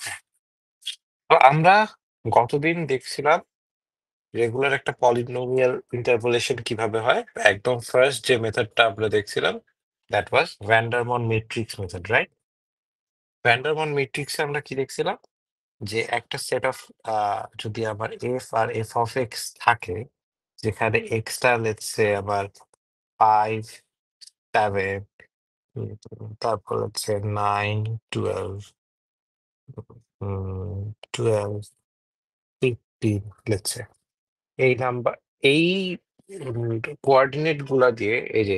ওকে, তো আমরা গতদিন দেখছিলাম রেগুলার একটা পলিনোমিয়াল ইন্টারপোলেশন কিভাবে হয়। একদম ফার্স্ট যে মেথডটা আমরা দেখছিলাম that was Vandermonde matrix method, right? Vandermonde ম্যাট্রিক্সে আমরা কি দেখছিলাম যে একটা সেট অফ যদি আমার F R F of X থাকে, যেখানে এক্সটা লেটস সে আবার 5, 7, তারপর হচ্ছে 9, 12, 12, 15 লেটস সে, এই নাম্বার, এই কোঅর্ডিনেট গুলা দিয়ে, এই যে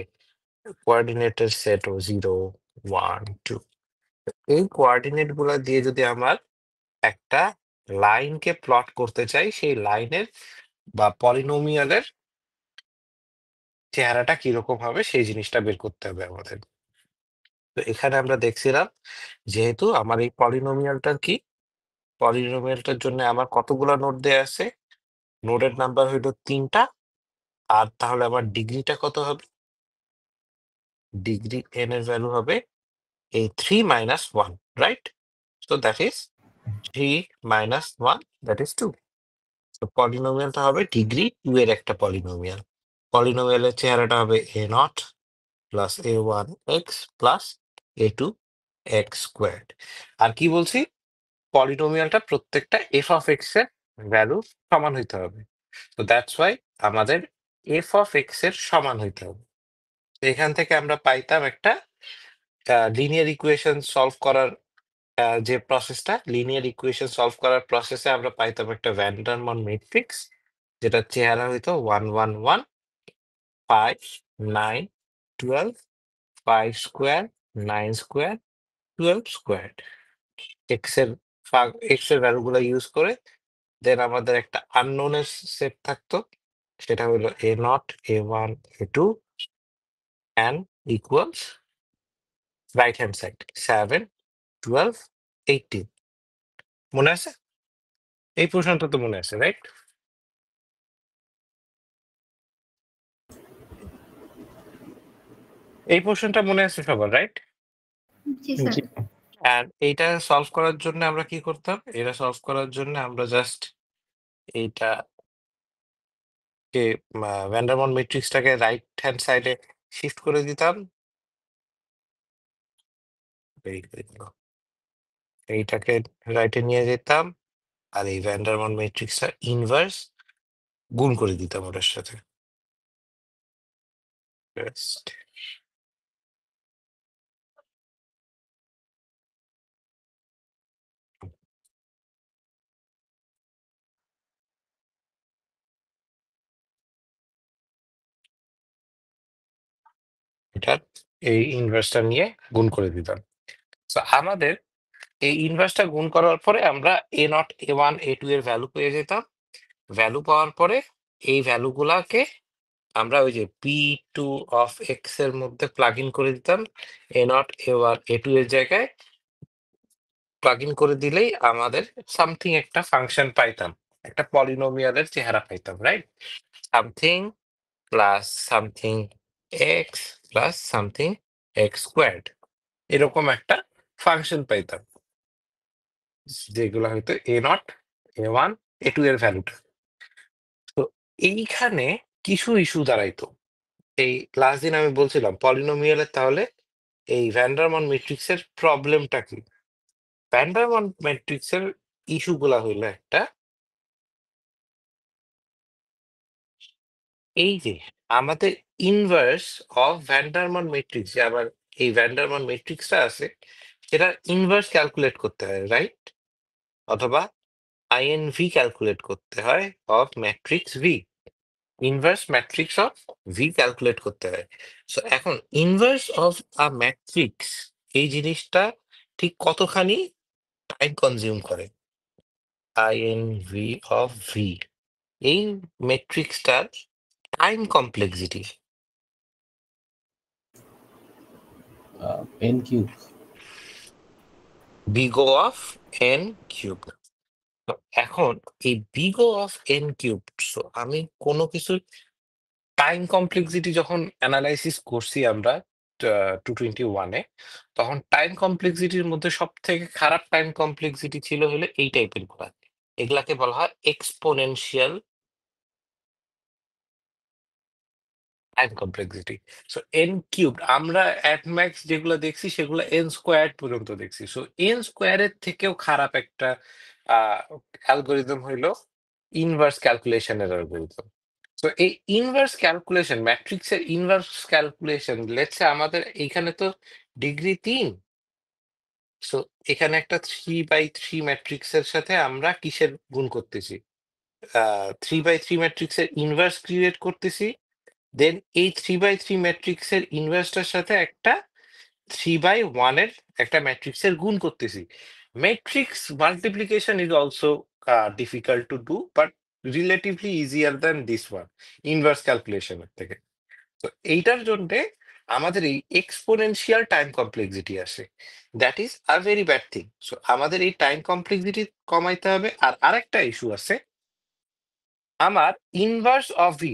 কোঅর্ডিনেটের সেট ও 0, 1, 2, এই কোঅর্ডিনেট গুলা দিয়ে যদি আমার একটা লাইনকে প্লট করতে চাই, সেই লাইনের বা পলিনোমিয়ালের চেহারাটা কিরকম হবে সেই জিনিসটা বের করতে হবে আমাদের। তো এখানে আমরা দেখছিলাম যেহেতু আমার এই পলিনোমিয়ালটার কি, পলিনোমিয়ালটার জন্য আমার কতগুলা নোড দেয়া আছে, নোডের নাম্বার হইলো 3টা, আর তাহলে আমার ডিগ্রিটা কত হবে, ডিগ্রি n এর ভ্যালু হবে এই 3 minus 1, right? So that is 3 minus 1, that is 2. So পলিনোমিয়ালটা হবে ডিগ্রি 2 এর একটা পলিনোমিয়াল। পলিনোমিয়ালের চেহারাটা হবে a0 plus a1 x plus a2 x squared. আর কি বলছি, পলিনোমিয়ালটা প্রত্যেকটা f of x এর ভ্যালু সমান হইতে হবে। তো দ্যাটস ওয়াই আমাদের f of x এর সমান হইতে হবে। তো এখান থেকে আমরা পাইতাম একটা লিনিয়ার ইকুয়েশন সলভ করার যে প্রসেসটা, লিনিয়ার ইকুয়েশন সলভ করার প্রসেসে আমরা পাইতাম একটা ভ্যান্ডারমন ম্যাট্রিক্স, যেটা চেহারা হইতো 1, 1, 1, 5, 9, 12, 5 স্কোয়ার, 9 স্কোয়ার, 12 স্কোয়ার। এক্স এর এক্স এর ভ্যালু গুলো ইউজ করে দেন আমাদের একটা আননোন এর সেট থাকতো, সেটা হলো a0, a1, a2 and equals right hand side 7, 12, 18। মনে আছে? এই পোর্শনটা তো মনে আছে, রাইট? এই পোর্শনটা মনে আছে সবার, রাইট? জি স্যার। আর এইটা সলভ করার জন্য আমরা কি করতাম, এটা সলভ করার জন্য আমরা জাস্ট এইটা কে ভ্যান্ডারমন ম্যাট্রিক্সটাকে রাইট হ্যান্ড সাইডে শিফট করে দিতাম, এইটাকে রাইটে নিয়ে যেতাম, আর এই ভ্যান্ডারমন ম্যাট্রিক্সটা ইনভার্স গুণ করে দিতাম ওটার সাথে। Just এটা এই ইনভার্সটা নিয়ে গুণ করে দিতাম। তো আমাদের এই ইনভার্সটা গুণ করার পরে আমরা a0, a1, a2 এর ভ্যালু পেয়ে যেতাম। ভ্যালু পাওয়ার পরে এই ভ্যালুগুলাকে আমরা ওই যে p2 অফ x এর মধ্যে প্লাগ ইন করে দিতাম, a0, a1, a2 এর জায়গায় প্লাগ ইন করে দিলেই আমাদের সামথিং একটা ফাংশন পাইতাম, একটা পলিনোমিয়ালের চেহারা পাইতাম, right? Something plus something x plus something x squared, এরকম একটা ফাংশন পাইতাম, যেগুলো হয়তো a0, a1, a2 এর ভ্যালুটা। তো এইখানে কিছু ইস্যু দাঁড়াইতো। এই লাস্ট দিন আমি বলছিলাম পলিনোমিয়ালের তাহলে এই ভ্যান্ডারমন ম্যাট্রিক্সের প্রবলেমটা কি। ভ্যান্ডারমন ম্যাট্রিক্সের ইস্যু গুলা হইলো একটা, এই যে আমাদের ইনভার্স অফ ভ্যান্ডারমন ম্যাট্রিক্স, যে আবার এই ভ্যান্ডারমন ম্যাট্রিক্সটা আছে, সেটা ইনভার্স ক্যালকুলেট করতে হয়, রাইট? অথবা আইএনভি ক্যালকুলেট করতে হয় of matrix V, inverse matrix of V calculate করতে হয়। সো এখন ইনভার্স অফ আ ম্যাট্রিক্স, এই জিনিসটা ঠিক কতখানি টাইম কনজিউম করে, আইএনভি অফ ভি, এই ম্যাট্রিক্সটার time complexity n cube. Big O of N cube. এখন এই big O of N cube, so আমি কোনো কিছু টাইম কমপ্লেক্সিটি যখন অ্যানালাইসিস করছি আমরা, 221-এ, তখন টাইম কমপ্লেক্সিটির মধ্যে সব থেকে খারাপ টাইম কমপ্লেক্সিটি ছিল হলো এই টাইপের গুলা। এগুলাকে বলা হয় exponential time complexity. So N cubed আমরা অ্যাট ম্যাক্স যেগুলো দেখছি সেগুলো এন স্কোয়ার পর্যন্ত দেখছি। সো এন স্কোয়ারের থেকেও খারাপ একটা অ্যালগোরিদম হইলো ইনভার্স ক্যালকুলেশনের অ্যালগোরিদম। তো এই ইনভার্স ক্যালকুলেশন, ম্যাট্রিক্সের ইনভার্স ক্যালকুলেশন, লেটস সে আমাদের এইখানে তো ডিগ্রি 3। সো এখানে একটা 3/3 ম্যাট্রিক্সের সাথে আমরা কিসের গুণ করতেছি? 3/3 ম্যাট্রিক্সের ইনভার্স ক্রিয়েট করতেছি। দেন এই 3/3 ম্যাট্রিক্সের ইনভার্সটার সাথে একটা 3/1 এর একটা ম্যাট্রিক্সের গুণ করতেছি। Matrix multiplication is also difficult to do, but relatively easier than this one, inverse ক্যালকুলেশনের থেকে। তো এইটার জন্য আমাদের এই এক্সপোনেনশিয়াল টাইম কমপ্লেক্সিটি আসে, that is a very bad thing. So আমাদের এই টাইম কমপ্লেক্সিটি কমাইতে হবে। আর আরেকটা ইস্যু আছে, আমার ইনভার্স অফ ভি,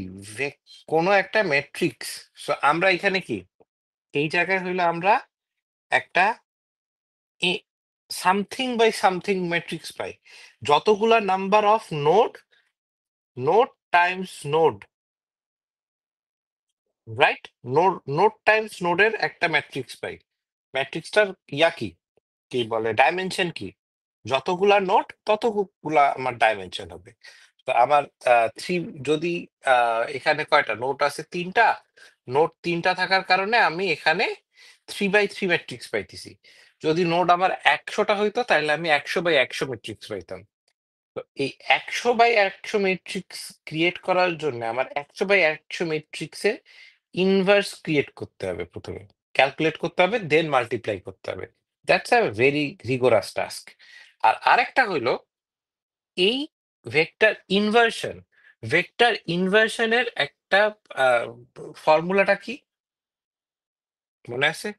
কোনো একটা ম্যাট্রিক্স। সো আমরা এখানে কি এই জায়গায় হইলো আমরা একটা সামথিং বাই সামথিং ম্যাট্রিক্স পাই। যতগুলা number of node, node Times node, right? Node node Times নোডের একটা ম্যাট্রিক্স পাই। ম্যাট্রিক্সটার ইয়া কি, কি বলে, ডাইমেনশন কি? যতগুলা নোট ততগুলা আমার ডাইমেনশন হবে। তো আমার থ্রি, যদি এখানে কয়টা নোট আছে? 3টা। নোট 3টা থাকার কারণে আমি এখানে 3/3 ম্যাট্রিক্স পাইতেছি। যদি নোট আমার 100টা হইতো তাহলে আমি 100/100 ম্যাট্রিক্স পাইতাম। তো এই 100/100 ম্যাট্রিক্স ক্রিয়েট করার জন্য আমার 100/100 ম্যাট্রিক্সের ইনভার্স ক্রিয়েট করতে হবে প্রথমে, ক্যালকুলেট করতে হবে, দেন মাল্টিপ্লাই করতে হবে। That's a very rigorous task. আর আরেকটা হইলো এই ভেক্টর ইনভার্সন। ভেক্টর ইনভার্সনের একটা ফর্মুলাটা কি মনে আছে?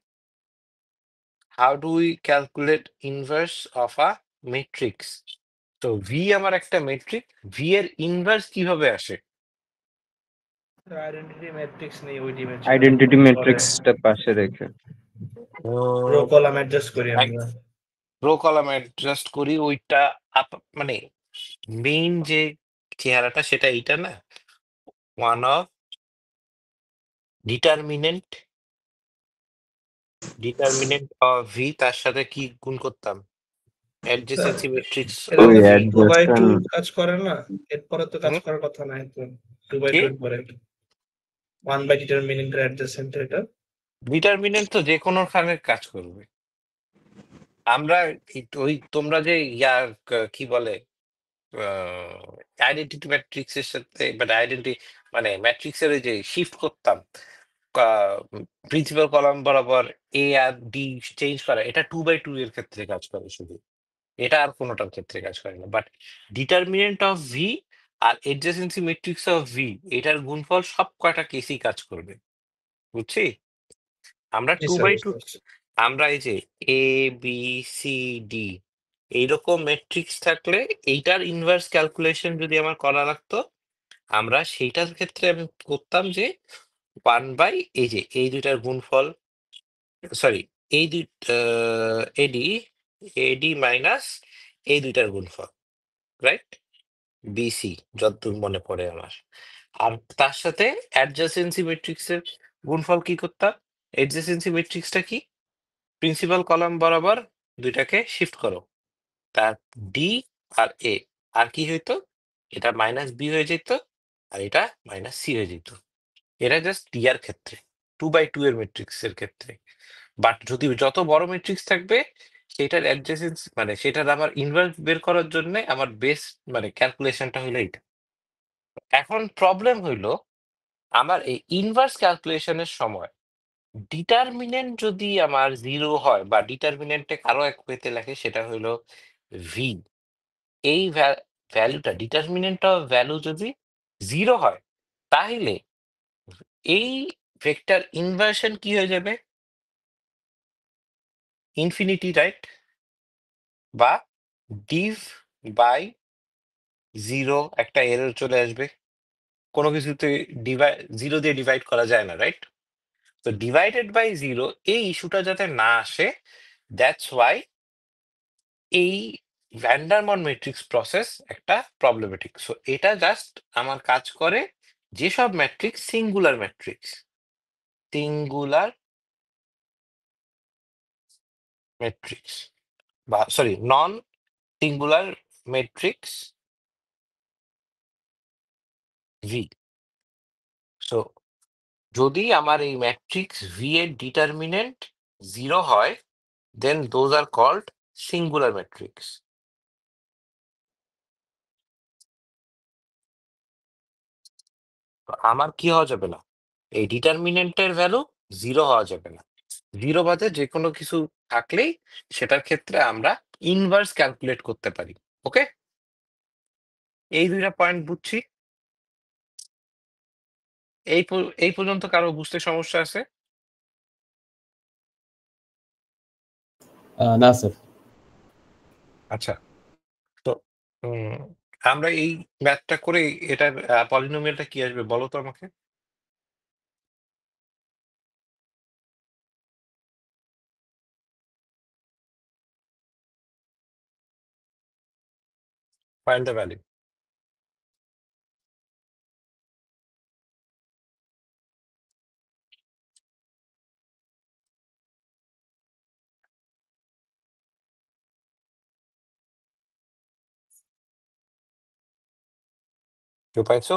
How do we calculate inverse of a matrix? তো ভি আমার একটা মেট্রিক, ভি এর ইনভার্স কিভাবে আসে? আইডেন্টিটি ম্যাট্রিক্স নেই ওই ডিমেনশন, আইডেন্টিটি ম্যাট্রিক্সটা পাশে রেখে রো কলাম অ্যাডজাস্ট করি আমরা। রো কলাম অ্যাডজাস্ট করি, ওইটা মানে মেইন যে চেহারাটা সেটা এইটা না, one of determinant, determinant of V, তার সাথে কি গুণ করতাম? অ্যাডজেসেন্সি ম্যাট্রিক্স এটা অফ ওই তো ভি। 2/2 অ্যাডজাস্টন কাজ করে না, এরপরে তো কাজ করার কথা নাই তো। 2/2 এর পরে 1 বাই ডিটারমিনেন্ট অ্যাডজাসেন্ট, এটা ডিটারমিনেন্ট তো যে কোনো খানে কাজ করবে। আমরা ওই তোমরা যে কি বলে, আইডেন্টিটি ম্যাট্রিক্স এর সাথে, মানে মানে ম্যাট্রিক্সের ওই যে শিফট করতাম প্রিন্সিপাল কলাম বরাবর, এ আর ডি চেঞ্জ করা, এটা 2/2 এর ক্ষেত্রে কাজ করে শুধু, এটা আর কোনোটার ক্ষেত্রে কাজ করে না। বাট ডিটারমিনেন্ট অফ ভি আর এডজেসেন্সি ম্যাট্রিক্স অফ ভি, এটার গুণফল সব কয়টা কেসেই কাজ করবে, বুঝছি? আমরা জি স্যার 2/2, বুঝতে পারছি। আমরা এই যে এ বি সি ডি এইরকম ম্যাট্রিক্স থাকলে এইটার ইনভার্স ক্যালকুলেশন যদি আমার করা লাগতো, আমরা সেইটার ক্ষেত্রে আমি করতাম যে 1/, এই যে এই দুইটার গুণফল, সরি, এই দুই এডি, এডি মাইনাস এই দুইটার গুণফল, রাইট? বিসি, যতদূর মনে পড়ে আমার। আর তার সাথে অ্যাডজাসেন্সি ম্যাট্রিক্সের গুণফল কি করতাম? অ্যাডজাসেন্সি ম্যাট্রিক্সটা কি? প্রিন্সিপাল কলাম বরাবর দুইটাকে শিফট করো, তার ডি আর এ, আর কি হইতো? এটা মাইনাস বি হয়ে যেত, আর এটা মাইনাস সি হয়ে যেত। এটা জাস্ট ডি এর ক্ষেত্রে, 2/2 এর ম্যাট্রিক্স এর ক্ষেত্রে। বাট যদি যত বড় ম্যাট্রিক্স থাকবে, সেটার অ্যাডজেসেন্সি মানে সেটার আমার ইনভার্স বের করার জন্য আমার বেস মানে ক্যালকুলেশনটা হইলো এটা। এখন প্রবলেম হইলো, আমার এই ইনভার্স ক্যালকুলেশনের সময় ডিটারমিনেন্ট যদি আমার 0 হয়, বা ডিটারমিনেন্টে কারো এক পেতে লেখে, সেটা হইলো ভি। এই ভ্যালুটা, ডিটারমিনেন্ট অফ ভ্যালু যদি 0 হয়, তাহলে এই ভেক্টর ইনভার্সন কি হয়ে যাবে? Infinity, right? বা ডিভ বাই 0 একটা এরর চলে আসবে। কোনো কিছুতে 0 দিয়ে ডিভাইড করা যায় না, রাইট? তো ডিভাইডেড বাই 0 এই ইস্যুটা যাতে না আসে, দ্যাটস ওয়াই এই ভ্যান্ডারমন ম্যাট্রিক্স প্রসেস একটা প্রবলেমেটিক। সো এটা জাস্ট আমার কাজ করে যেসব ম্যাট্রিক্স সিঙ্গুলার ম্যাট্রিক্স বা sorry non singular matrix V. So যদি আমার এই ম্যাট্রিক্স ভি এর ডিটারমিনেন্ট 0 হয়, then those are called singular matrix. আমার কি হওয়া যাবে না, এই ডিটারমিনেন্টের ভ্যালু 0 হওয়া যাবে না। 0 বাদে যে কোনো কিছু থাকলেই সেটার ক্ষেত্রে আমরা ইনভার্স ক্যালকুলেট করতে পারি। ওকে, এই দুইটা পয়েন্ট বুঝছি। এই পর্যন্ত কারো বুঝতে সমস্যা আছে? না স্যার। আচ্ছা, তো আমরা এই ম্যাথটা করে এটার পলিনোমিয়ালটা কি আসবে বলো তো আমাকে। Find the value. কেউ পাইছো?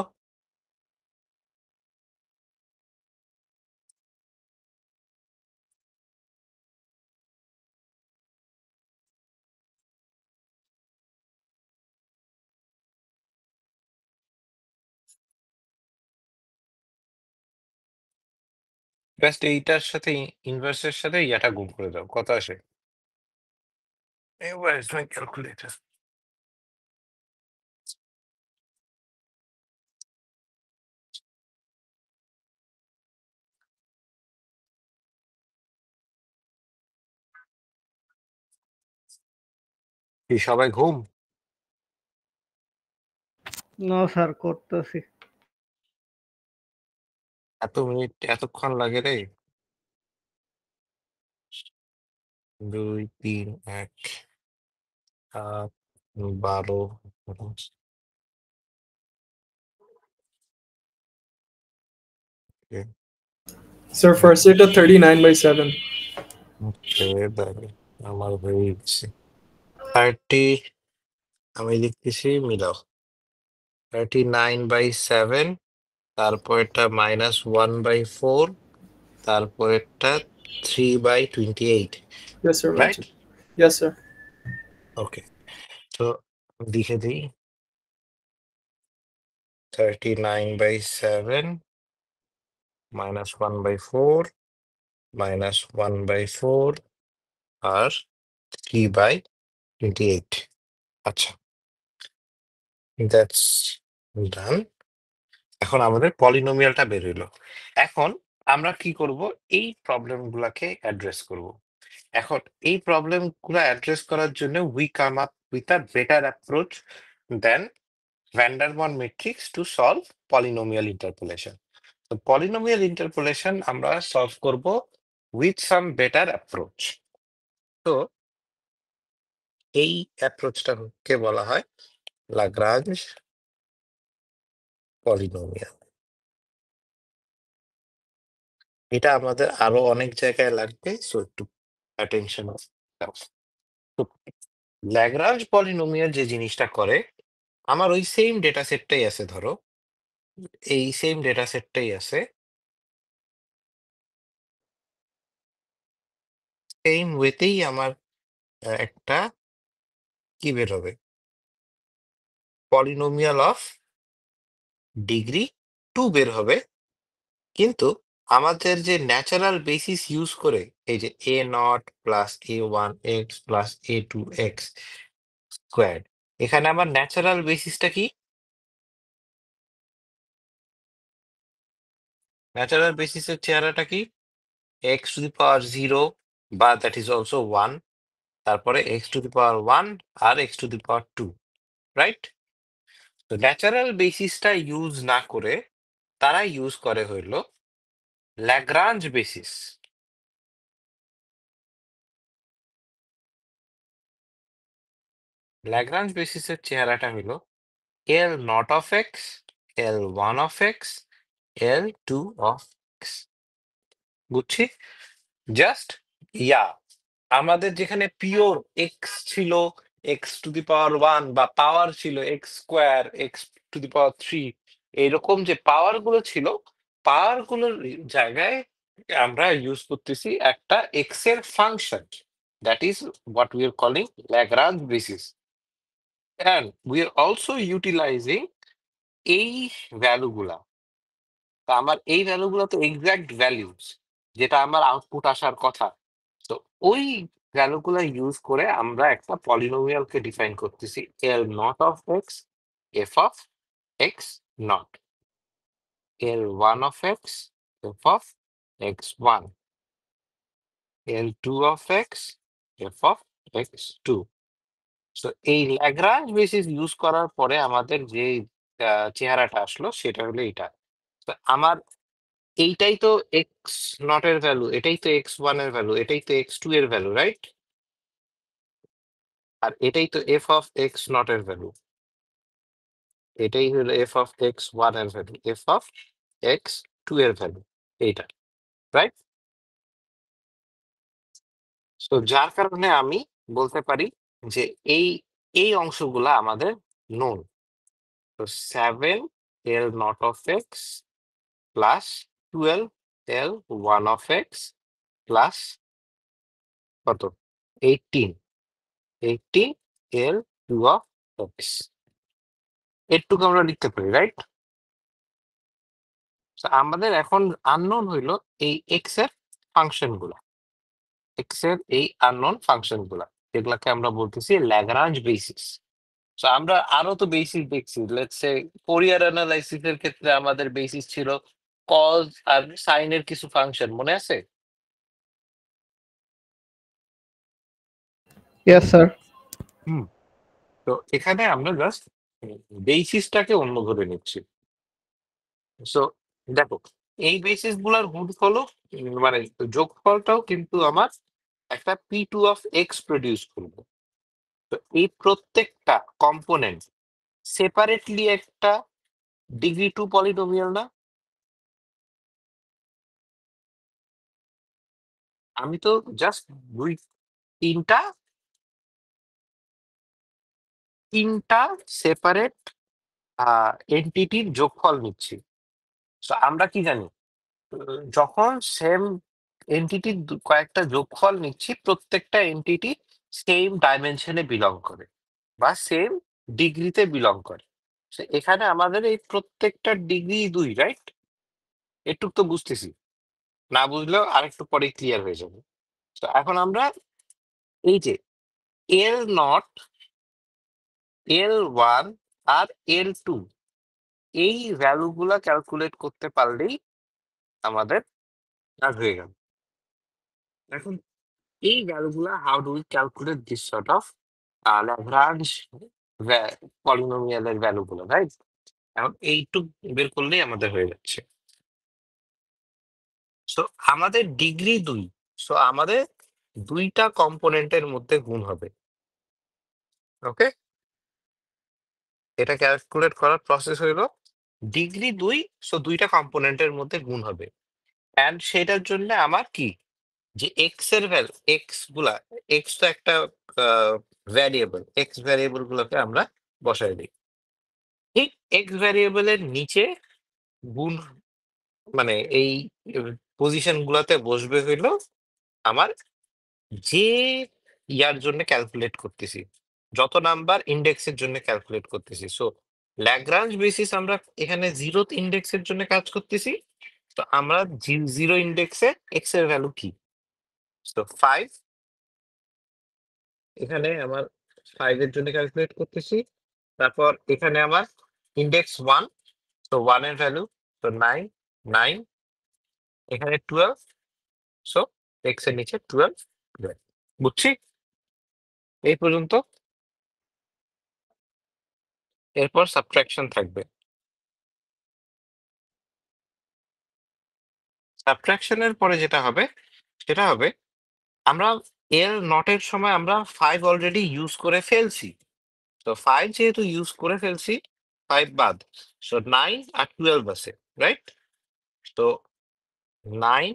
জাস্ট এইটার সাথে ইনভার্সের সাথে ইয়াটা গুণ করে দাও, কত আসে? Where is my calculator? কি সবাই ঘুম? না স্যার, করতেছি। এত মিনিট এতক্ষণ লাগে রে? 2 3 1 7 12 Sir, first it a 39/7. আমার হয়ে গেছে 30। আমি লিখতেছি, মিলাও। 39/7, তারপর এটা -1/4, তারপর এটা 3/28, Yes, sir. Right? Yes, sir. ওকে, তো লিখে দিই 39/7 -1/4 -1/4 আর 3/28। আচ্ছা, দ্যাটস ডান। এখন আমাদের পলিনোমিয়ালটা বের হইলো। এখন আমরা কি করব, এই প্রবলেম গুলাকে অ্যাড্রেস করব। এখন এই প্রবলেম গুলা অ্যাড্রেস করার জন্য we come up with a better approach then Vandermonde matrix to solve polynomial interpolation. তো পলিনোমিয়াল ইন্টারপোলেশন আমরা সলভ করব উইথ সাম বেটার অ্যাপ্রোচ। তো এই অ্যাপ্রোচটাকে বলা হয় লাগরাঞ্জ পলিনোমিয়াল। এটা আমাদের আরো অনেক জায়গায় লাগবে, সো একটু অ্যাটেনশন দাও। তো ল্যাগ্রাঞ্জ পলিনোমিয়াল যে জিনিসটা করে, আমার ওই সেম ডেটা সেটটাই আছে, ধরো এই সেম ডেটা সেটটাই আছে, সেম ওয়েতেই আমার একটা কি বের হবে, পলিনোমিয়াল অফ ডিগ্রি 2 বের হবে। কিন্তু আমাদের যে ন্যাচারাল বেসিস ইউজ করে, এই যে a0 + a1x + a2x স্কোয়ার, এখানে আমার ন্যাচারাল বেসিসটা কি? ন্যাচারাল বেসিসের চেহারাটা কি? x⁻0 বা দ্যাট ইজ অলসো 1, তারপরে x⁻1 আর x⁻2, রাইট? তো ন্যাচারাল বেসিসটা ইউজ না করে তারা ইউজ করে হইলো ল্যাগ্রাঞ্জ বেসিস। ল্যাগ্রাঞ্জ বেসিসের চেহারাটা হলো L nought of X, L one of X, L two of X. বুঝছি? জাস্ট আমাদের যেখানে পিওর এক্স ছিল X to the power one, বা পাওয়ার ছিল X square, X to the power three, এইরকম যে পাওয়ার গুলো ছিল, পাওয়ার গুলোর জায়গায় আমরা ইউজ করতেছি একটা এক্স এর function, that is what we are calling Lagrange basis. And we are also utilising এই ভ্যালুগুলা। তা আমার এই ভ্যালুগুলো তো এক্সাক্ট ভ্যালুস, যেটা আমার আউটপুট আসার কথা। তো ওই ভ্যালুগুলো ইউজ করে আমরা একটা পলিনোমিয়ালকে ডিফাইন করতেছি, L nought of X, F of X nought, L one of X, F of X one, L two of X, F of X two. তো এই ল্যাগ্রাঞ্জ বেসিস ইউজ করার পরে আমাদের যে চেহারাটা আসলো সেটা হলো এটা। তো আমার এইটাই তো এক্স নট এর ভ্যালু, এটাই তো এক্স ওয়ান এর ভ্যালু, এটাই তো এক্স টু এর ভ্যালু, রাইট? আর এটাই তো এফ অফ এক্স নট এর ভ্যালু, এটাই হলো এফ অফ এক্স ওয়ান এর ভ্যালু, এফ অফ এক্স টু এর ভ্যালু, এইটা, রাইট? তো যার কারণে আমি বলতে পারি যে এই এই অংশগুলা আমাদের নোন। তো 7 L nought of X plus 12 L 1 of X plus কত 18 এল 2 অফ এক্স, এটুকু আমরা লিখতে পারি, রাইট? আমাদের এখন আননোন হইলো এই এক্স এর ফাংশন গুলা, এক্স এর এই আননোন ফাংশন গুলা, যেগুলাকে আমরা বলতেছি ল্যাগ্রাঞ্জ বেসিস। তো আমরা আরো তো বেসিস দেখছি, লেটস সে ফোরিয়ার অ্যানালাইসিস এর ক্ষেত্রে আমাদের বেসিস ছিল কজ আর সাইনের কিছু ফাংশন, মনে আছে? Yes, sir. হুম। তো এখানে আমরা জাস্ট বেসিসটাকে অন্য ধরে নিচ্ছি। সো দেখো, এই বেসিস গুলার গুণফলও মানে যোগফলটাও কিন্তু আমার একটা P two of X produce করবে। তো এই প্রত্যেকটা কম্পোনেন্ট সেপারেটলি একটা ডিগ্রি টু পলিনোমিয়াল না? আমি তো জাস্ট তিনটা তিনটা সেপারেট এন্টিটির যোগফল নিচ্ছি। তো আমরা কি জানি, যখন সেম এন্টিটির কয়েকটা যোগফল নিচ্ছি, প্রত্যেকটা এন্টিটি সেম ডাইমেনশনে বিলং করে বা সেম ডিগ্রিতে বিলং করে। So, এখানে আমাদের এই প্রত্যেকটা ডিগ্রি 2, রাইট? একটু তো বুঝতেছি, না বুঝলেও আরেকটু পরে ক্লিয়ার হয়ে যাবে। তো এখন আমরা এই যে এল নট, এল ওয়ান আর এল টু, এই ভ্যালুগুলা ক্যালকুলেট করতে পারলেই আমাদের কাজ হয়ে গেল। এখন এই ভ্যালুগুলা, how do we calculate this sort of Lagrange পলিনোমিয়ালের ভ্যালুগুলো, রাইট? এখন এইটুক বের করলেই আমাদের হয়ে যাচ্ছে। সো আমাদের ডিগ্রি 2, সো আমাদের দুইটা কম্পোনেন্টের মধ্যে গুণ হবে। ওকে, এটা ক্যালকুলেট করার প্রসেস হইলো ডিগ্রি 2, সো দুইটা কম্পোনেন্টের মধ্যে গুণ হবে। অ্যান্ড সেটার জন্য আমার কি, যে এক্স এর ভ্যালু, এক্স গুলা, এক্স তো একটা ভ্যারিয়েবল, এক্স ভ্যারিয়েবল গুলোকে আমরা বসাই দিই। ঠিক এক্স ভ্যারিয়েবলের নিচে গুণ, মানে এই পজিশন গুলাতে বসবে হইলো আমার যে ইয়ার জন্য ক্যালকুলেট করতেছি, যত নাম্বার ইন্ডেক্সের জন্য ক্যালকুলেট করতেছি। সো ল্যাগ্রাঞ্জ বেসিস আমরা এখানে 0th ইন্ডেক্সের জন্য কাজ করতেছি। তো আমরা 0 ইন্ডেক্সে এক্স এর ভ্যালু কি, তো 5, এখানে আমার 5 এর জন্য ক্যালকুলেট করতেছি। তারপর এখানে আমার ইন্ডেক্স 1, তো 1 এর ভ্যালু তো 9, 9, এখানে 12, সো এক্স এর নিচে 12। বুঝছি এই পর্যন্ত? এরপর সাবট্রাকশন থাকবে। সাবট্রাকশনের পরে যেটা হবে সেটা হবে আমরা এল নটের সময় আমরা 5 অলরেডি ইউজ করে ফেলছি। তো 5 যেহেতু ইউজ করে ফেলছি 5 বাদ, সো 9 আর 12 আছে, রাইট? তো 9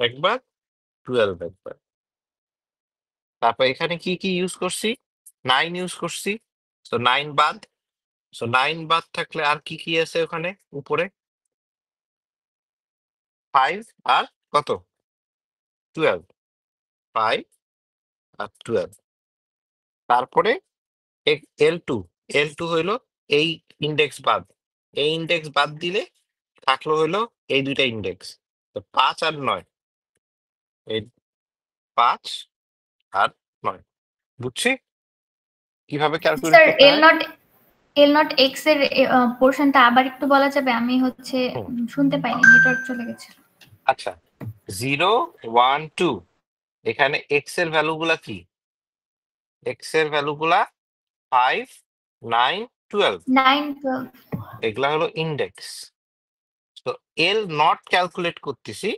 একবার, 12 একবার। তারপর এখানে কি কি ইউজ করছি? 9 ইউজ করছি, তো 9 বাদ। সো 9 বাদ থাকলে আর কি কি আছে ওখানে উপরে? 5 আর কত? 12। 5 আর 12। তারপরে L2 L2 হইলো এই ইন্ডেক্স বাদ, এই ইন্ডেক্স বাদ দিলে থাকলো হইলো এই দুইটা ইন্ডেক্স। তো 5 আর 9, এই 5 আর 9। বুঝছি কিভাবে ক্যালকুলেট স্যার করতে হয়? এল নট এক্স এর পোর্শনটা আবার একটু বলা যাবে? আমি হচ্ছে শুনতে পাইনি, নেটওয়ার্ক চলে গেছিল। আচ্ছা, 0 1 2 এখানে এক্স এর ভ্যালুগুলা কি? এক্স এর ভ্যালুগুলা 5 9 12, 9 12। এগুলা হলো ইন্ডেক্স। তো এল নট ক্যালকুলেট করতেছি।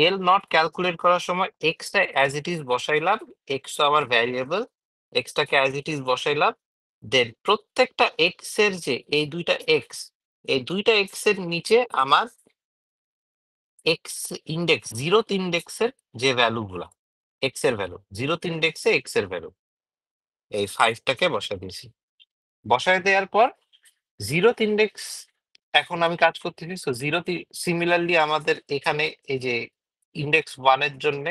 এল নট ক্যালকুলেট করার সময় এক্সটা অ্যাজ ইট ইজ বসাইলাম, এক্স তো আমার ভ্যারিয়েবল, এক্সটাকে অ্যাজ ইট ইজ বসাইলাম। দেন প্রত্যেকটা এক্স এর যে এই দুইটা এক্স এর নিচে আমার এক্স ইন্ডেক্স, জিরোথ ইন্ডেক্সের যে ভ্যালুগুলা, এক্স এর ভ্যালু, জিরোথ ইন্ডেক্সে এক্স এর ভ্যালু, এই 5টাকে বসাই দিয়েছি। বসায় দেওয়ার পর জিরোথ ইন্ডেক্স এখন আমি কাজ করতেছি। সো জিরো সিমিলারলি আমাদের এখানে এই যে ইন্ডেক্স 1 এর জন্য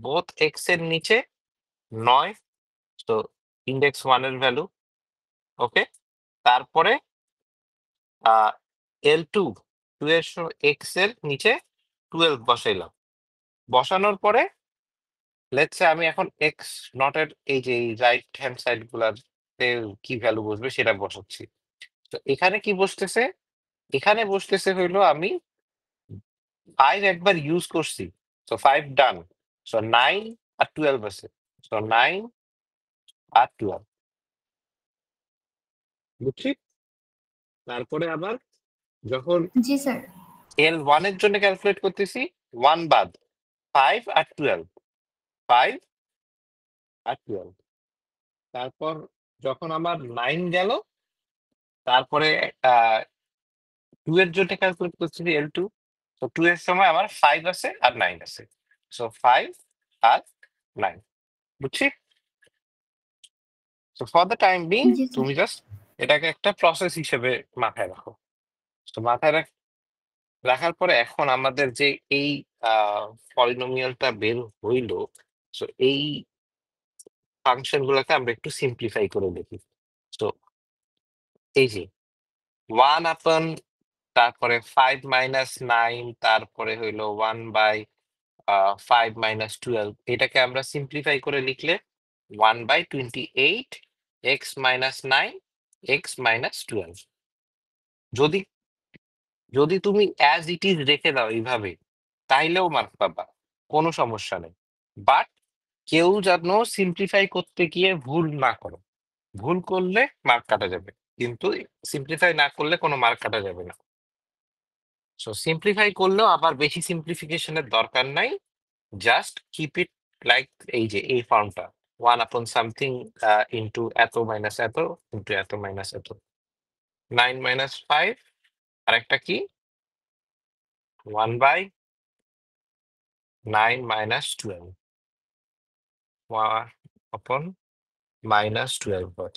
বোথ এক্স এর নিচে 9, তো ইন্ডেক্স 1 এর ভ্যালু, ওকে। তারপরে L2 2 এর এক্স এর নিচে 12 বসাইলাম। বসানোর পরে লেটস সে আমি এখন এক্স নটের এই যে রাইট হ্যান্ড সাইড গুলাতে কি ভ্যালু বসবে সেটা বসাচ্ছি। তো এখানে কি বসতেছে? এখানে বসতেছে হইলো আমি 5 একবার ইউজ করছি, সো 5 ডান। সো 9 আর 12 আছে, সো 9 আর 12। বুঝছি? তারপরে আবার যখন জি স্যার। L1 এর জন্য ক্যালকুলেট করতেছি 1 বাদ, 5 আর 12, 5 আর 12। তারপর যখন আমার 9 গেল, তারপরে 2 এর জন্য ক্যালকুলেট করছি L2। তো 2 এর সময় আমার 5 আছে আর 9 আছে, সো 5 আর 9। বুঝছি? So for the time being G sir. তুমি জাস্ট এটাকে একটা প্রসেস হিসেবে মাথায় রাখো। তো মাথায় রাখার পরে এখন আমাদের যে এই পলিনোমিয়ালটা বের হইলো, সো এই ফাংশন গুলোকে আমরা একটু সিম্পলিফাই করে দেখি। তো এই যে 1 আপন, তারপরে 5 মাইনাস 9, তারপরে হইলো 1/5 মাইনাস 12, এটাকে আমরা সিম্পলিফাই করে লিখলে 1/28 x মাইনাস 9 x মাইনাস 12। যদি যদি তুমি অ্যাজ ইট ইজ রেখে দাও এইভাবে, তাইলেও মার্ক পাবা, কোনো সমস্যা নেই। বাট কেউ যেন সিম্পলিফাই করতে গিয়ে ভুল না করো। ভুল করলে মার্ক কাটা যাবে, কিন্তু সিম্পলিফাই না করলে কোনো মার্ক কাটা যাবে না। সো সিম্পলিফাই করলেও আবার বেশি সিম্পলিফিকেশনের দরকার নাই, জাস্ট কিপ ইট লাইক এই যে এই ফর্মটা 1 আপন সামথিং ইন্টু এত মাইনাস এত ইন্টু এত মাইনাস এত, 9 মাইনাস 5, আর একটা কি 1/9 মাইনাস 12 আপন মাইনাস 12 হয়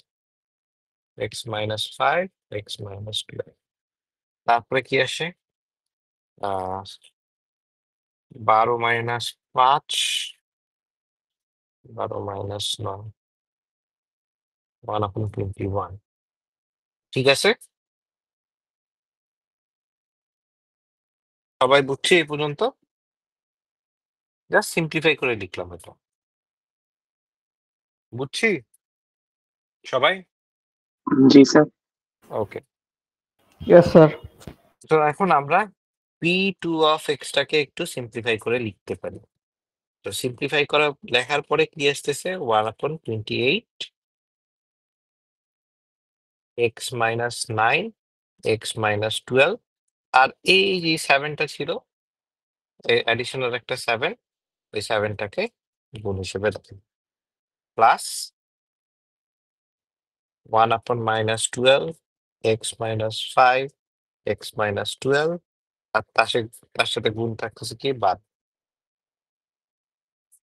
x মাইনাস 5 x মাইনাস 12। তারপরে কি আসে 12 মাইনাস 5, 12 মাইনাস 9, 1/21। ঠিক আছে, সবাই বুঝছি এই পর্যন্ত? জাস্ট সিম্পলিফাই করে লিখলাম এটা। বুঝছি সবাই? জি স্যার। ওকে। Yes sir. তো এখন আমরা p2 অফ এক্সটাকে একটু সিম্পলিফাই করে লিখতে পারি। তো সিম্পলিফাই করা লেখার পরে কি আসতেছে 1/28 x মাইনাস 9 x মাইনাস 12, আর এই যে 7টা ছিল অ্যাডিশনাল একটা 7, ওই 7টাকে গুণ হিসেবে রাখি, প্লাস 1/-12 x - 5 x - 12, আর তার সাথে গুণ থাকতেছে কি বাদ,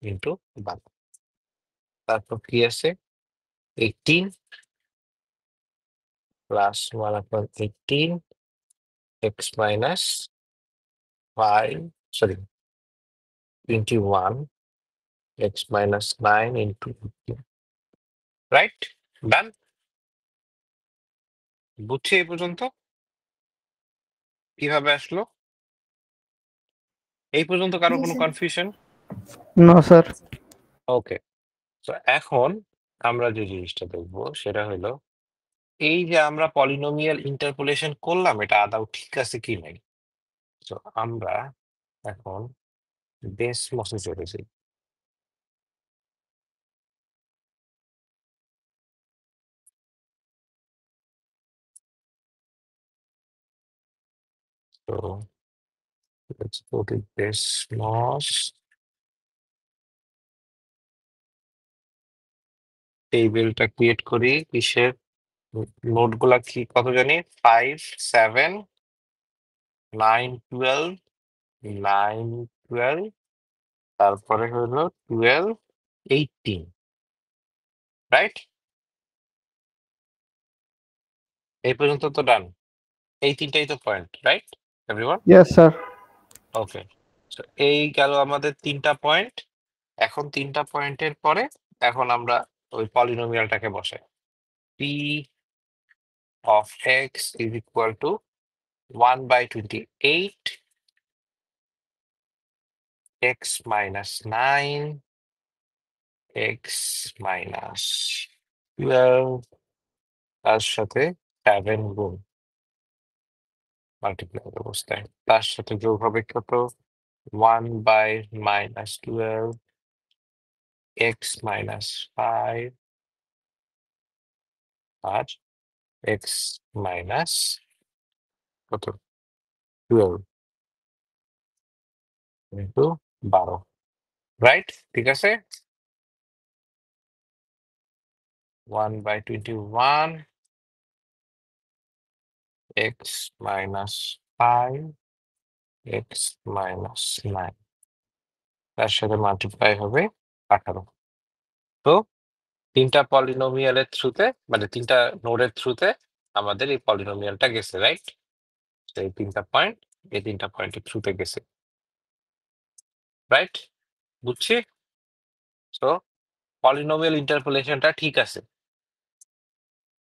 ইন্টু বাদ। তারপর কি আছে 18 plus 1/18 x - 5, sorry 21 x - 9 into 15, right? Done? বুঝছি এই পর্যন্ত কিভাবে আসলো? এই পর্যন্ত কারো জি কোনো স্যার। কনফিউশন? No, sir. ওকে, তো এখন আমরা যে জিনিসটা দেখবো সেটা হলো এই যে আমরা পলিনোমিয়াল ইন্টারপোলেশন করলাম, এটা আদৌ ঠিক আছে কি নাই। তো আমরা এখন বেস মসে চলে যাই। তো let's go to BaseMOS. টেবিলটা ক্রিয়েট করি, কিসের নোট গুলা কি কত জানি, 5 7 9 12 9 12, তারপরে হলো 12 18, রাইট? এই পর্যন্ত তো ডান, এই তিনটাই তো point, right everyone? Yes, sir. ওকে, তো এই গেল আমাদের 3টা পয়েন্ট। এখন 3টা পয়েন্টের পরে এখন আমরা ওই পলিনোমিয়ালটাকে বসাই। p of x is equal to 1/28 x - 9 x - 12 তার সাথে 7 গুণ মাল্টিপ্লাই অবস্থায়, তার সাথে যোগ হবে কত 1/-12 x - 5 আর x কত 12 ইন্টু 12, রাইট? ঠিক আছে, 1/21 x - 5 x - 9, তার সাথে মাল্টিপ্লাই হবে 18। তো 3টা পলিনোমিয়ালের থ্রুতে, মানে 3টা নোডের থ্রুতে আমাদের এই পলিনোমিয়ালটা গেছে, রাইট? এই 3টা পয়েন্ট, এই 3টা পয়েন্টের থ্রুতে গেছে, রাইট? বুঝছি? তো পলিনোমিয়াল ইন্টারপোলেশনটা ঠিক আছে,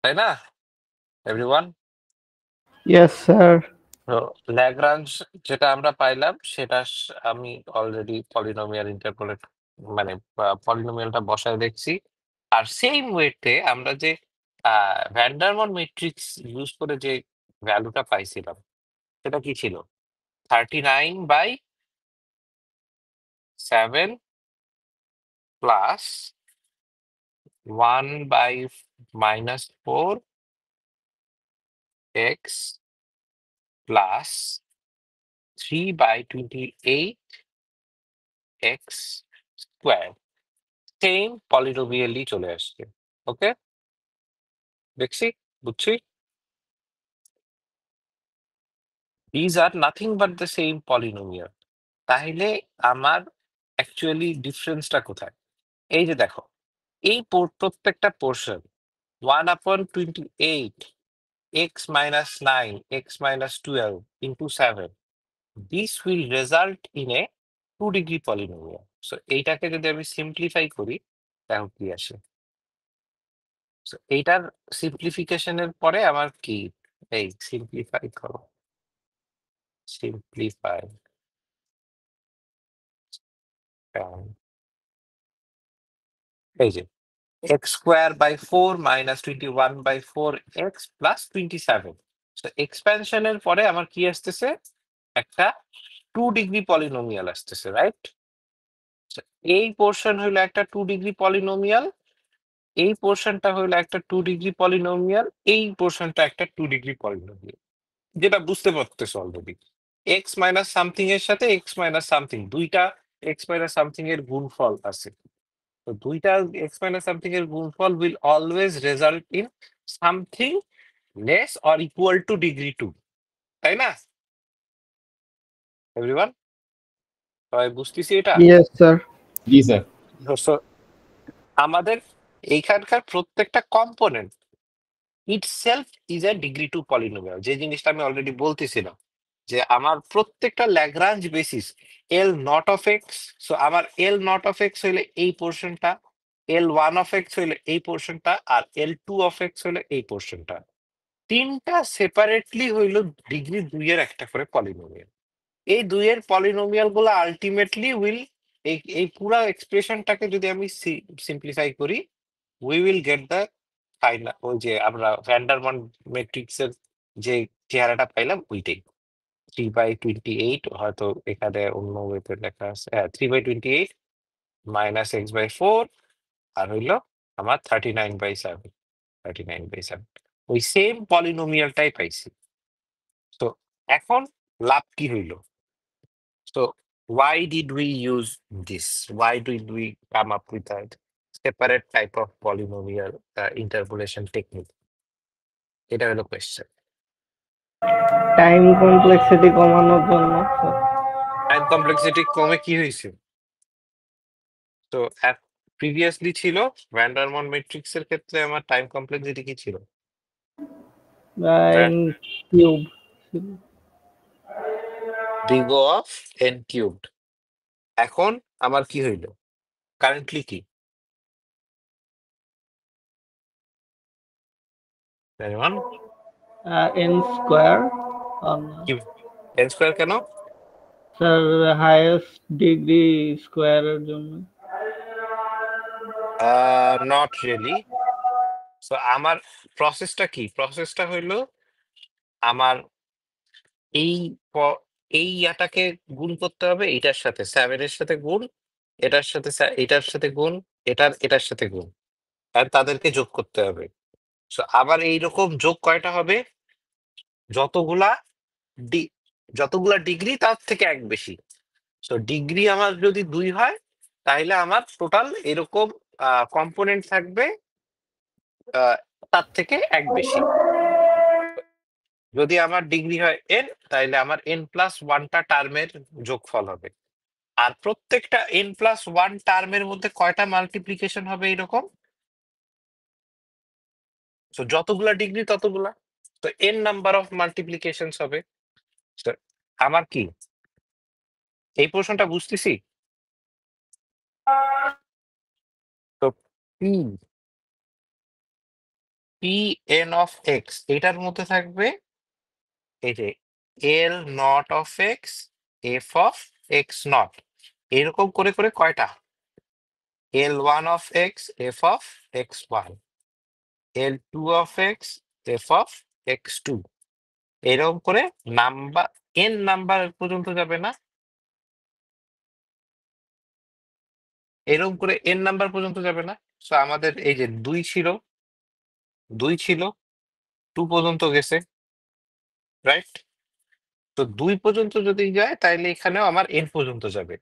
তাই না এভরিওয়ান? Yes, sir. তো ল্যাগ্রাঞ্জ যেটা আমরা পাইলাম সেটা আমি অলরেডি পলিনোমিয়াল ইন্টারপোলেট, মানে পলিনোমিয়ালটা বসায় দেখছি। আর সেম ওয়েতে আমরা যে Van der Waal matrix use করে যে ভ্যালুটা পাইছিলাম সেটা কি ছিল, 39/7 plus 1/-4 x plus 3/28 x square, same পলিনোমিয়ালই চলে আসছে। ওকে, দেখছি, বুঝছি, these are nothing but the same polynomial. তাহলে আমার অ্যাকচুয়ালি ডিফারেন্সটা কোথায়? এই যে দেখো, এই প্রত্যেকটা portion 1/28 x - 9 x - 12 into 7, this will result in a 2-degree polynomial. So এইটাকে যদি আমি সিম্পলিফাই করি তাহলে কি আসে? So এইটার সিম্পলিফিকেশনের পরে আমার কি, এই সিম্পলিফাই করো, সিম্পলিফাই এই যে x²/4 - 21/4 x প্লাস 27। So এক্সপ্যানশনের পরে আমার কি আসতেছে, একটা 2-degree পলিনোমিয়াল আসতেছে, রাইট? এই পোর্শন হইলো একটা 2-degree পলিনোমিয়াল, এই পোর্শনটা হইলো একটা 2-degree পলিনোমিয়াল, এই পোর্শনটা একটা 2-degree পলিনোমিয়াল, যেটা বুঝতে পারতেছো অলরেডি। এক্স মাইনাস সামথিং এর সাথে এক্স মাইনাস সামথিং, দুইটা এক্স মাইনাস সামথিং এর গুণফল আছে। তো দুইটা এক্স মাইনাস সামথিং এর গুণফল will always result in something less or equal to degree 2, তাই না এভরিওয়ান? সবাই বুঝতেছি এটা? Yes, sir. জি স্যার। So, আমাদের এইখানকার প্রত্যেকটা component itself is a degree 2 polynomial, যে জিনিসটা আমি অলরেডি বলতেছিলাম যে আমার প্রত্যেকটা Lagrange basis L nought of x. So আমার এল নট অফ এক্স হইলে এই পোর্শনটা, এল ওয়ান অফ এক্স হইলে এই পোর্শনটা, আর এল টু অফ এক্স হইলে এই পোর্শনটা। তিনটা সেপারেটলি হইলো ডিগ্রি 2 এর একটা করে পলিনোমিয়াল। এই 2 এর পলিনোমিয়াল গুলো আলটিমেটলি উইল, এই পুরো এক্সপ্রেশনটাকে যদি আমি সিম্পলিফাই করি, we will get the final, ওই যে আমরা ভ্যান্ডারমন ম্যাট্রিক্স এর যে চেহারাটা পাইলাম ওইটাই। 3/28, হয়তো এখানে অন্য ওয়েতে লেখা আছে, হ্যাঁ 3/28 মাইনাস x/4, আর হইলো আমার 39/7, 39/7 ওই সেম পলিনোমিয়ালটাই পাইছি। তো এখন লাভ কি হইলো? So why did we use this? Why did we come up with a separate type of polynomial interpolation technique? এটা হলো কোয়েশ্চেন। টাইম কমপ্লেক্সিটি কমানোর জন্য sir. টাইম কমপ্লেক্সিটি কমে কি হয়েছে? তো প্রিভিয়াসলি ছিল ভ্যান্ডারমন ম্যাট্রিক্স এর ক্ষেত্রে আমার টাইম কমপ্লেক্সিটি কি ছিল? In cube. big O of n cubed। এখন আমার কি হইল কারেন্টলি কি? Anyone? N square. কি n স্কয়ার কেন? Sir, highest degree square এর জন্য। Not really. সো আমার প্রসেসটা কি? প্রসেসটা হইলো আমার এই এই ইয়াটাকে গুণ করতে হবে এইটার সাথে, 7 এর সাথে গুণ, এটার সাথে এটার সাথে গুণ, এটার সাথে গুণ, আর তাদেরকে যোগ করতে হবে। সো আবার এইরকম যোগ কয়টা হবে? যতগুলা যতগুলা ডিগ্রি তার থেকে এক বেশি। সো ডিগ্রি আমার যদি 2 হয় তাহলে আমার টোটাল এরকম কম্পোনেন্ট থাকবে তার থেকে এক বেশি। যদি আমার ডিগ্রি হয় n, তাহলে আমার n+1টা টার্মের যোগফল হবে। আর প্রত্যেকটা n+1 টার্মের মধ্যে কয়টা মাল্টিপ্লিকেশন হবে এরকম? তো যতগুলা ডিগ্রি ততগুলা, তো n নাম্বার অফ মাল্টিপ্লিকেশন হবে। তো আমার কি এই প্রশ্নটা বুঝতেছি? তো Pn অফ এক্স এটার মধ্যে থাকবে এই যে L nought of X, F of X nought, এরকম করে করে কয়টা? L1 of x, f of x1, L2 of x, f of x2, এরকম করে নাম্বার n নাম্বার পর্যন্ত যাবে না? এরকম করে n নাম্বার পর্যন্ত যাবে না? সো আমাদের এই যে 2 ছিল 2 পর্যন্ত গেছে, রাইট? তো 2 পর্যন্ত যদি যায় তাহলে এখানেও আমার n পর্যন্ত যাবে।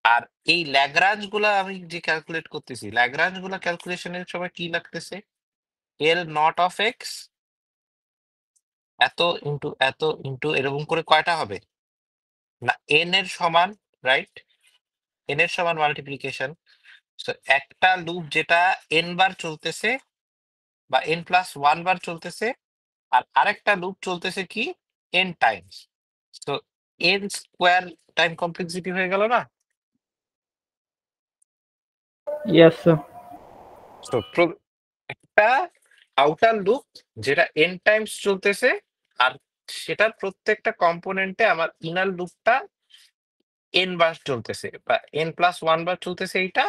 আর এই ল্যাগ্রাঞ্জ গুলা আমি যে ক্যালকুলেট করতেছি, ল্যাগ্রাঞ্জ গুলা ক্যালকুলেশনের সময় কি লাগতেছে? L নট অফ এক্স এত ইন্টু এরকম করে কয়টা হবে না n এর সমান, রাইট? n এর সমান মাল্টিপ্লিকেশন। তো একটা লুপ যেটা n বার চলতেছে বা n+1 বার চলতেছে, আর আরেকটা লুপ চলতেছে কি n টাইমস। তো n স্কোয়ার টাইম কমপ্লেক্সিটি হয়ে গেল না? Yes, sir. তো একটা আউটার লুপ যেটা n টাইমস চলতেছে, আর সেটার প্রত্যেকটা কম্পোনেন্টে আমার ইনার লুপটা n বার চলতেছে বা n+1 বার চলতেছে এইটা,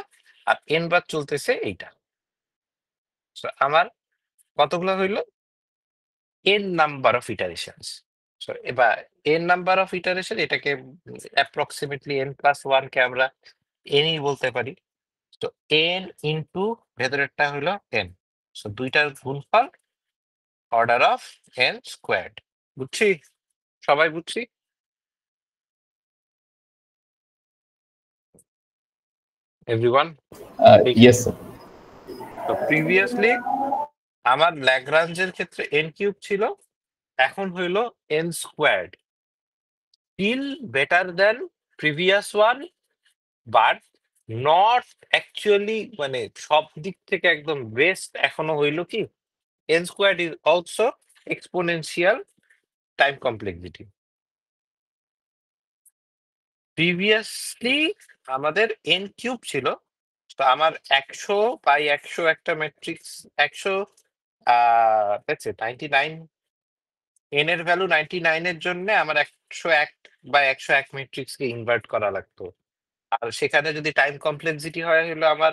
আর n বার চলতেছে এইটা। So, আমার কতগুলো হইলো? n number of iterations. So এবার n নাম্বার অফ ইটারেশন, এটাকে অ্যাপ্রক্সিমেটলি n+1 কে আমরা n ই বলতে পারি। তো n ইন্টু ভেতরেরটা হইলো n। সো দুইটার গুণফল অর্ডার অফ n স্কোয়ার্ড। বুঝছি? সবাই বুঝছি? এভরিওয়ান? Yes, sir. তো প্রিভিয়াসলি আমার ল্যাগ্রাঞ্জের ক্ষেত্রে n কিউব ছিল, এখন হইল n squared. Still better than previous one, but not actually, মানে সব দিক থেকে একদম বেস্ট এখনো হইল কি n squared is also exponential time complexity. Previously আমাদের n কিউব ছিল, তো আমার 100/100 একটা ম্যাট্রিক্স, 100 99, n এর ভ্যালু 99 এর জন্য আমার 101/101 ম্যাট্রিক্স কে ইনভার্ট করা লাগতো। আর সেখানে যদি টাইম কমপ্লেক্সিটি হয় হলো আমার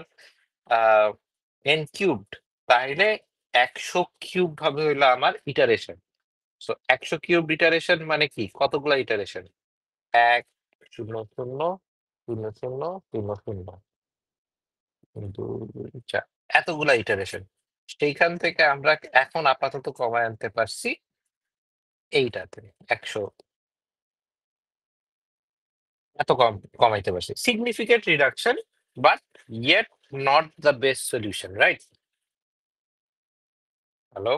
n কিউবড, তাহলে 100 কিউব হবে হইলো আমার ইটারেশন। সো 100 কিউব ইটারেশন মানে কি, কতগুলা ইটারেশন? 1 0 0 0 0 0 0 2 4, এতগুলা ইটারেশন। সেইখান থেকে আমরা এখন আপাতত কমায় আনতে পারছি এইটাতে 100, এত কমাইতে পারছি। Significant reduction, but yet not the best solution, right? Hello?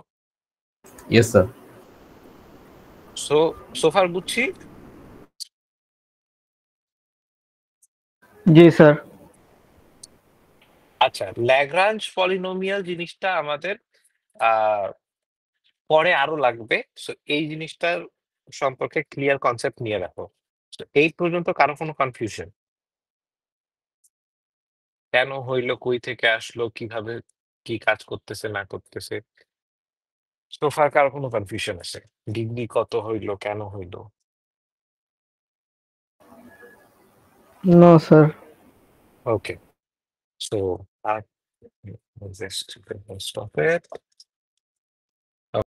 Yes, sir. সোফার বুঝছি। জি স্যার। আচ্ছা, ল্যাগ্রাঞ্জ পলিনোমিয়াল জিনিসটা আমাদের পরে আরো লাগবে। সো এই জিনিসটার সম্পর্কে ক্লিয়ার কনসেপ্ট নিয়ে রাখো। So, এই পর্যন্ত কারো কোনো কনফিউশন? কেন হইলো, কই থেকে আসলো, কিভাবে কি কাজ করতেছে না করতেছে, সোফার কারো কোনো কনফিউশন আছে? ডিগ্রি কত হইলো, কেন হইলো? No sir. Okay, so just stop it.